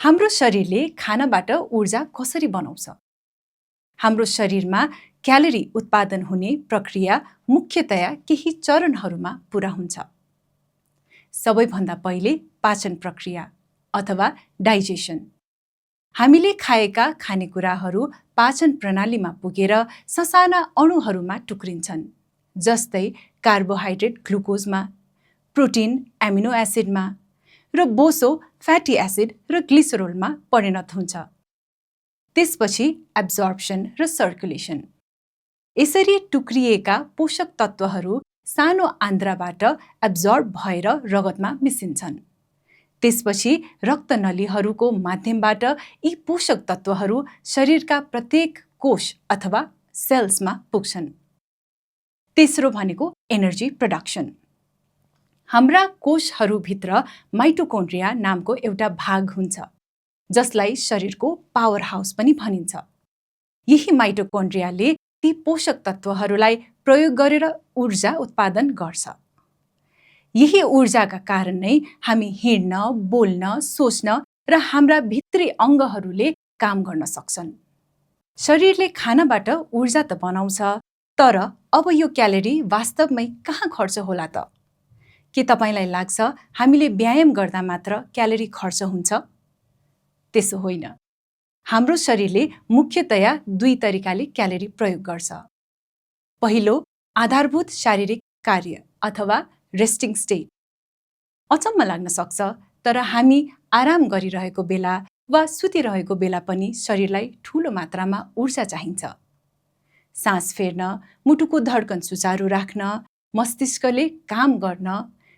हाम्रो शरीरले खानाबाट ऊर्जा कसरी बनाउँछ? हाम्रो शरीरमा क्यालोरी उत्पादन हुने प्रक्रिया मुख्यतया केही चरणहरूमा पूरा हुन्छ। सबैभन्दा पहिले पाचन प्रक्रिया अथवा डाइजेसन। हामीले खाएका खानेकुराहरू पाचन प्रणालीमा पुगेर ससाना अणुहरूमा टुक्रिन्छन्, जस्तै कार्बोहाइड्रेट ग्लुकोजमा, प्रोटिन एमिनो एसिडमा र बोसो फ्याटी एसिड र ग्लिसरोलमा परिणत हुन्छ। त्यसपछि एब्जर्प्सन र सर्कुलेसन। यसरी टुक्रिएका पोषक तत्त्वहरू सानो आन्द्राबाट एब्जर्ब भएर रगतमा मिसिन्छन्। त्यसपछि रक्तनलीहरूको माध्यमबाट यी पोषक तत्त्वहरू शरीरका प्रत्येक कोष अथवा सेल्समा पुग्छन्। तेस्रो भनेको एनर्जी प्रोडक्सन। हाम्रा कोषहरूभित्र माइटोकोन्ड्रिया नामको एउटा भाग हुन्छ, जसलाई शरीरको पावर हाउस पनि भनिन्छ। यही माइटोकोन्ड्रियाले ती पोषक तत्त्वहरूलाई प्रयोग गरेर ऊर्जा उत्पादन गर्छ। यही ऊर्जाका कारण नै हामी हिँड्न, बोल्न, सोच्न र हाम्रा भित्री अङ्गहरूले काम गर्न सक्छन्। शरीरले खानाबाट ऊर्जा त बनाउँछ, तर अब यो क्यालोरी वास्तवमै कहाँ खर्च होला त? के तपाईलाई लाग्छ हामीले व्यायाम गर्दा मात्र क्यालोरी खर्च हुन्छ? त्यसो होइन। हाम्रो शरीरले मुख्यतया दुई तरिकाले क्यालोरी प्रयोग गर्छ। पहिलो, आधारभूत शारीरिक कार्य अथवा रेस्टिङ स्टेट। अचम्म लाग्न सक्छ, तर हामी आराम गरिरहेको बेला वा सुतिरहेको बेला पनि शरीरलाई ठूलो मात्रामा ऊर्जा चाहिन्छ। सास फेर्न, मुटुको धड्कन सुचारू राख्न, मस्तिष्कले काम गर्न,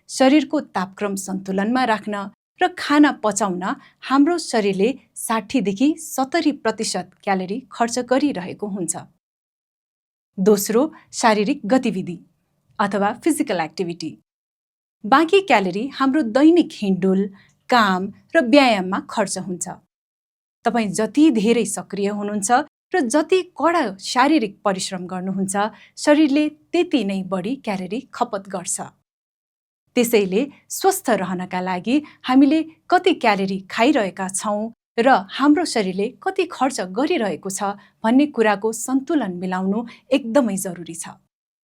शरीरको तापक्रम सन्तुलनमा राख्न र खाना पचाउन हाम्रो शरीरले 60 देखि 70% क्यालोरी खर्च गरिरहेको हुन्छ। दोस्रो, शारीरिक गतिविधि अथवा फिजिकल एक्टिभिटी। बाँकी क्यालोरी हाम्रो दैनिक हिँडडुल, काम र व्यायाममा खर्च हुन्छ। तपाईँ जति धेरै सक्रिय हुनुहुन्छ र जति कडा शारीरिक परिश्रम गर्नुहुन्छ, शरीरले त्यति नै बढी क्यालोरी खपत गर्छ। त्यसैले स्वस्थ रहनका लागि हामीले कति क्यालोरी खाइरहेका छौँ र हाम्रो शरीरले कति खर्च गरिरहेको छ भन्ने कुराको सन्तुलन मिलाउनु एकदमै जरुरी छ।